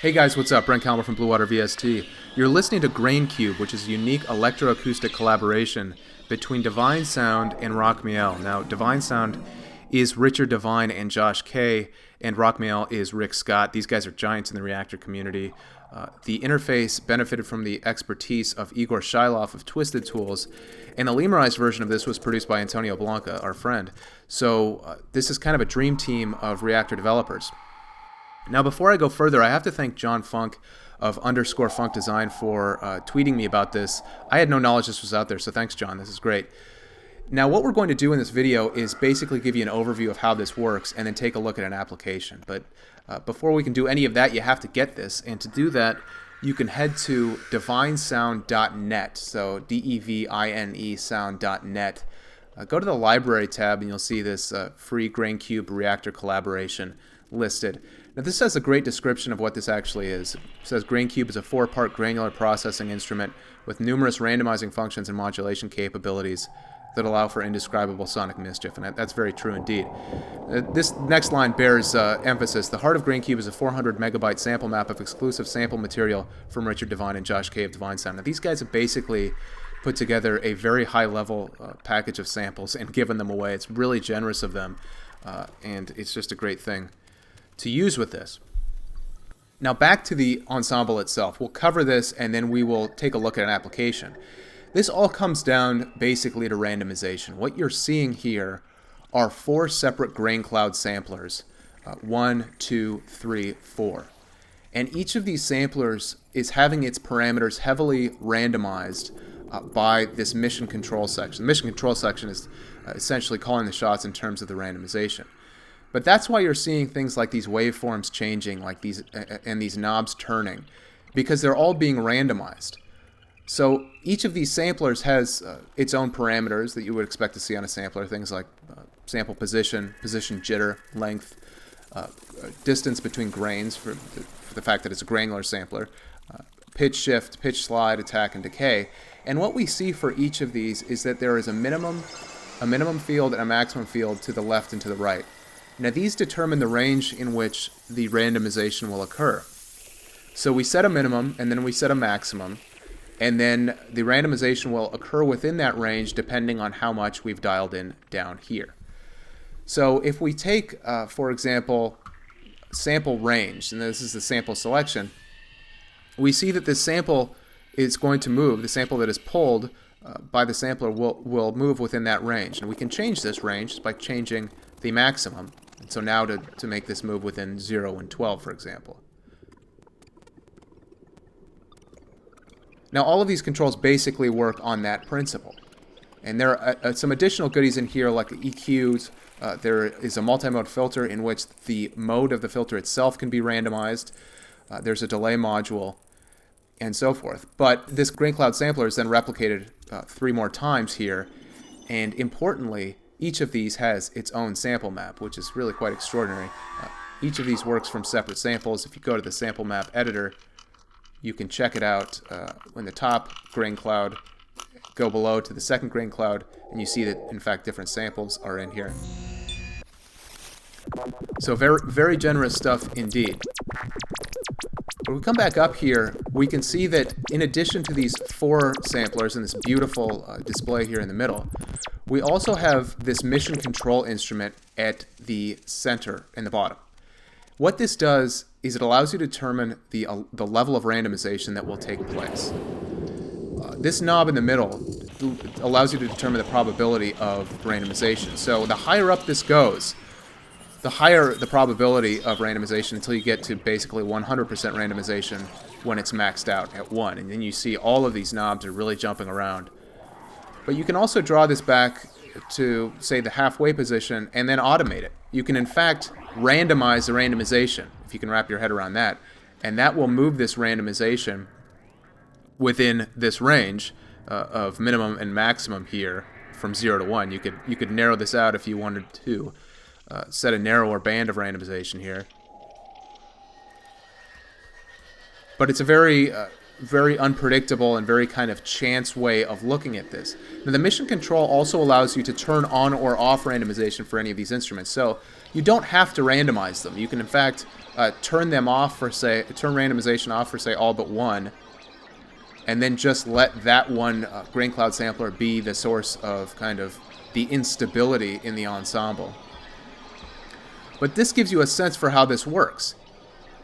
Hey guys, what's up? Brent Calmer from Blue Water VST. You're listening to GrainCube, which is a unique electroacoustic collaboration between DevineSound and rachMiel. Now, DevineSound is Richard Devine and Josh K, and rachMiel is Rick Scott. These guys are giants in the Reaktor community. The interface benefited from the expertise of Igor Shilov of Twisted Tools, and the lemurized version of this was produced by Antonio Blanca, our friend. So this is kind of a dream team of Reaktor developers. Now, before I go further, I have to thank John Funk of _Funk Design for tweeting me about this. I had no knowledge this was out there, so thanks, John. This is great. Now, what we're going to do in this video is basically give you an overview of how this works and then take a look at an application. But before we can do any of that, you have to get this. And to do that, you can head to DevineSound.net, so D-E-V-I-N-E sound.net. Go to the Library tab, and you'll see this free GrainCube Reaktor collaboration listed. Now, this has a great description of what this actually is. It says GrainCube is a 4-part granular processing instrument with numerous randomizing functions and modulation capabilities that allow for indescribable sonic mischief, and that's very true indeed. This next line bears emphasis. The heart of GrainCube is a 400 megabyte sample map of exclusive sample material from Richard Devine and Josh K of DevineSound. Now, these guys have basically put together a very high-level package of samples and given them away. It's really generous of them, and it's just a great thing to use with this. Now, back to the ensemble itself. We'll cover this and then we will take a look at an application. This all comes down basically to randomization. What you're seeing here are 4 separate grain cloud samplers, 1, 2, 3, 4. And each of these samplers is having its parameters heavily randomized by this mission control section. The mission control section is essentially calling the shots in terms of the randomization. But that's why you're seeing things like these waveforms changing, like these and these knobs turning, because they're all being randomized. So each of these samplers has its own parameters that you would expect to see on a sampler, things like sample position, position jitter, length, distance between grains for the fact that it's a granular sampler, pitch shift, pitch slide, attack, and decay. And what we see for each of these is that there is a minimum field and a maximum field to the left and to the right. Now, these determine the range in which the randomization will occur. So we set a minimum, and then we set a maximum, and then the randomization will occur within that range depending on how much we've dialed in down here. So if we take, for example, sample range, and this is the sample selection, we see that this sample is going to move. The sample that is pulled by the sampler will move within that range. And we can change this range by changing the maximum. And so now to make this move within 0 and 12, for example. Now, all of these controls basically work on that principle. And there are some additional goodies in here, like EQs. There is a multimode filter in which the mode of the filter itself can be randomized. There's a delay module, and so forth. But this grain cloud sampler is then replicated 3 more times here. And importantly, each of these has its own sample map, which is really quite extraordinary. Each of these works from separate samples. If you go to the sample map editor, you can check it out in the top grain cloud, go below to the second grain cloud, and you see that, in fact, different samples are in here. So very, very generous stuff indeed. When we come back up here, we can see that in addition to these 4 samplers and this beautiful display here in the middle, we also have this mission control instrument at the center and the bottom. What this does is it allows you to determine the level of randomization that will take place. This knob in the middle allows you to determine the probability of randomization. So the higher up this goes, the higher the probability of randomization until you get to basically 100% randomization when it's maxed out at 1. And then you see all of these knobs are really jumping around. But you can also draw this back to, say, the halfway position and then automate it. You can, in fact, randomize the randomization, if you can wrap your head around that. And that will move this randomization within this range of minimum and maximum here from 0 to 1. You could narrow this out if you wanted to set a narrower band of randomization here. But it's a very very unpredictable and very kind of chance way of looking at this. Now, the mission control also allows you to turn on or off randomization for any of these instruments. So you don't have to randomize them. You can, in fact, turn them off for, say, turn randomization off for, say, all but one, and then just let that one grain cloud sampler be the source of kind of the instability in the ensemble. But this gives you a sense for how this works.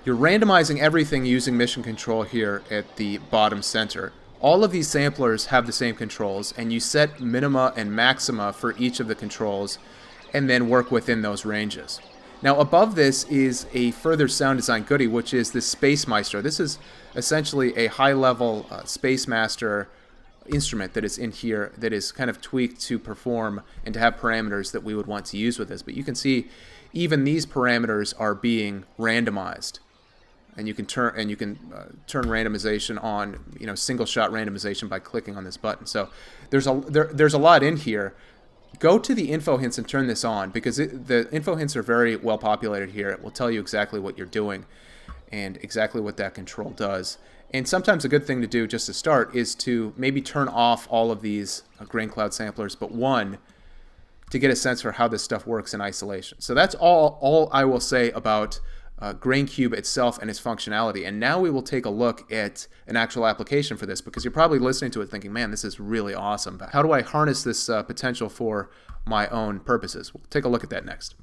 You're randomizing everything using mission control here at the bottom center. All of these samplers have the same controls, and you set minima and maxima for each of the controls and then work within those ranges. Now above this is a further sound design goodie, which is this Space Meister. This is essentially a high-level Space Master instrument that is in here that is kind of tweaked to perform and to have parameters that we would want to use with this. But you can see even these parameters are being randomized. And you can turn randomization on, single shot randomization by clicking on this button. So there's a lot in here. Go to the info hints and turn this on, because the info hints are very well populated here. It will tell you exactly what you're doing and exactly what that control does. And sometimes a good thing to do just to start is to maybe turn off all of these grain cloud samplers but one, to get a sense for how this stuff works in isolation. So that's all I will say about GrainCube itself and its functionality. And now we will take a look at an actual application for this, because you're probably listening to it thinking, man, this is really awesome. But how do I harness this potential for my own purposes? We'll take a look at that next.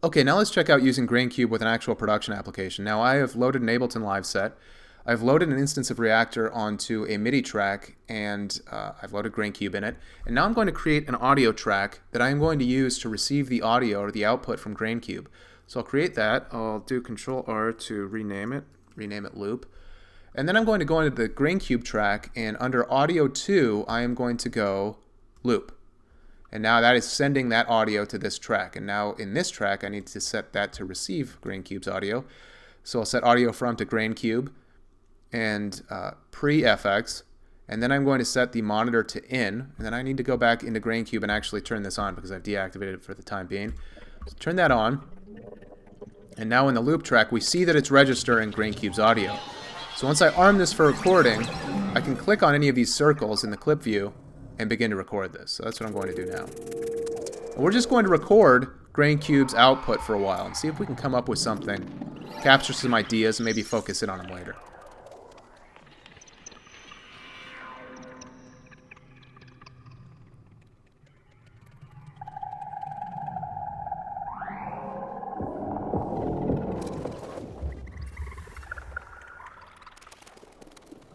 Okay, now let's check out using GrainCube with an actual production application. Now I have loaded an Ableton Live set. I've loaded an instance of Reaktor onto a MIDI track, and I've loaded GrainCube in it. And now I'm going to create an audio track that I'm going to use to receive the audio or the output from GrainCube. So I'll create that. I'll do Control-R to rename it Loop. And then I'm going to go into the GrainCube track, and under Audio 2, I am going to go Loop. And now that is sending that audio to this track. And now in this track, I need to set that to receive GrainCube's audio. So I'll set audio from to GrainCube and pre-FX, and then I'm going to set the monitor to in, and then I need to go back into GrainCube and actually turn this on because I've deactivated it for the time being. So turn that on, and now in the loop track we see that it's registering GrainCube's audio. So once I arm this for recording, I can click on any of these circles in the clip view and begin to record this. So that's what I'm going to do now. And we're just going to record GrainCube's output for a while and see if we can come up with something, capture some ideas, and maybe focus in on them later.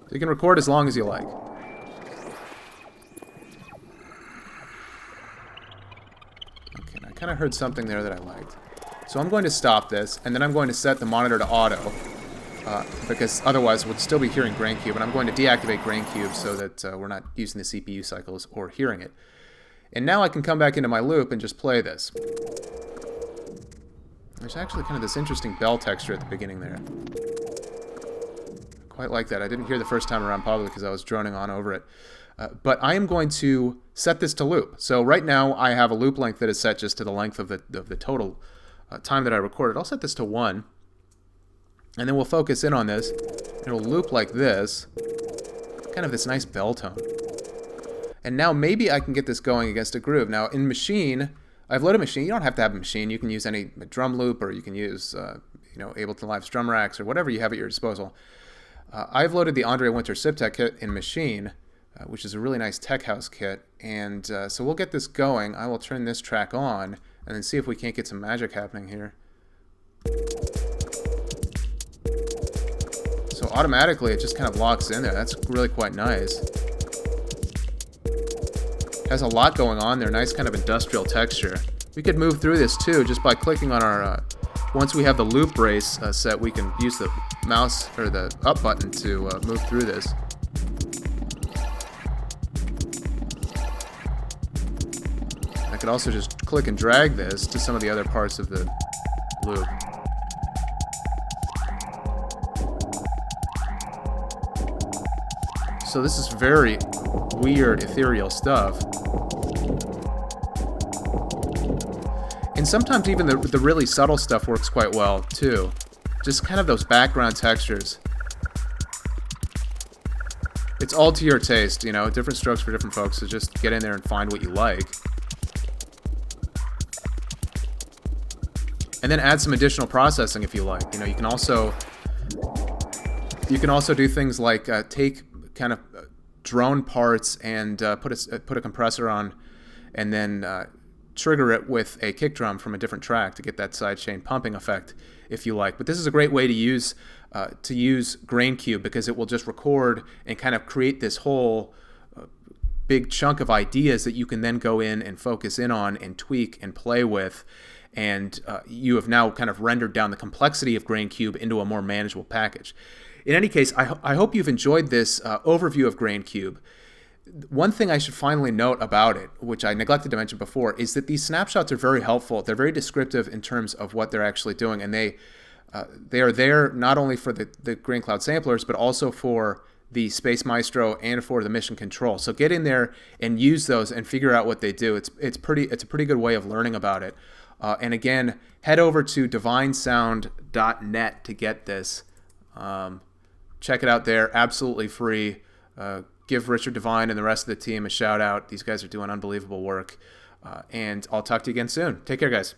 So you can record as long as you like. Okay, I kind of heard something there that I liked. So I'm going to stop this, and then I'm going to set the monitor to auto, because otherwise we'll still be hearing GrainCube, and I'm going to deactivate GrainCube so that we're not using the CPU cycles or hearing it. And now I can come back into my loop and just play this. There's actually kind of this interesting bell texture at the beginning there. Quite like that. I didn't hear the first time around probably because I was droning on over it. But I am going to set this to loop. So right now I have a loop length that is set just to the length of the total time that I recorded. I'll set this to 1. And then we'll focus in on this. It'll loop like this. Kind of this nice bell tone. And now maybe I can get this going against a groove. Now in Machine, I've loaded Machine. You don't have to have a Machine. You can use any drum loop, or you can use Ableton Live's drum racks, or whatever you have at your disposal. I've loaded the Andre Winter Siptech kit in Machine, which is a really nice tech house kit, and so we'll get this going. I will turn this track on and then see if we can't get some magic happening here. So automatically it just kind of locks in there. That's really quite nice. Has a lot going on there, nice kind of industrial texture. We could move through this too just by clicking on our once we have the loop brace set, we can use the mouse or the up button to move through this. I could also just click and drag this to some of the other parts of the loop. So this is very weird, ethereal stuff. And sometimes even the really subtle stuff works quite well, too. just kind of those background textures. It's all to your taste, you know, different strokes for different folks, so just get in there and find what you like. And then add some additional processing if you like. You know, you can also do things like take kind of drone parts and put a compressor on, and then trigger it with a kick drum from a different track to get that sidechain pumping effect if you like. But this is a great way to use GrainCube, because it will just record and kind of create this whole big chunk of ideas that you can then go in and focus in on and tweak and play with. And you have now kind of rendered down the complexity of GrainCube into a more manageable package. In any case, I hope you've enjoyed this overview of GrainCube. One thing I should finally note about it, which I neglected to mention before, is that these snapshots are very helpful. They're very descriptive in terms of what they're actually doing, and they are there not only for the GrainCloud samplers, but also for the Space Maestro and for the mission control. So get in there and use those and figure out what they do. It's a pretty good way of learning about it. And again, head over to DevineSound.net to get this. Check it out there, absolutely free. Give Richard Devine and the rest of the team a shout out. These guys are doing unbelievable work. And I'll talk to you again soon. Take care, guys.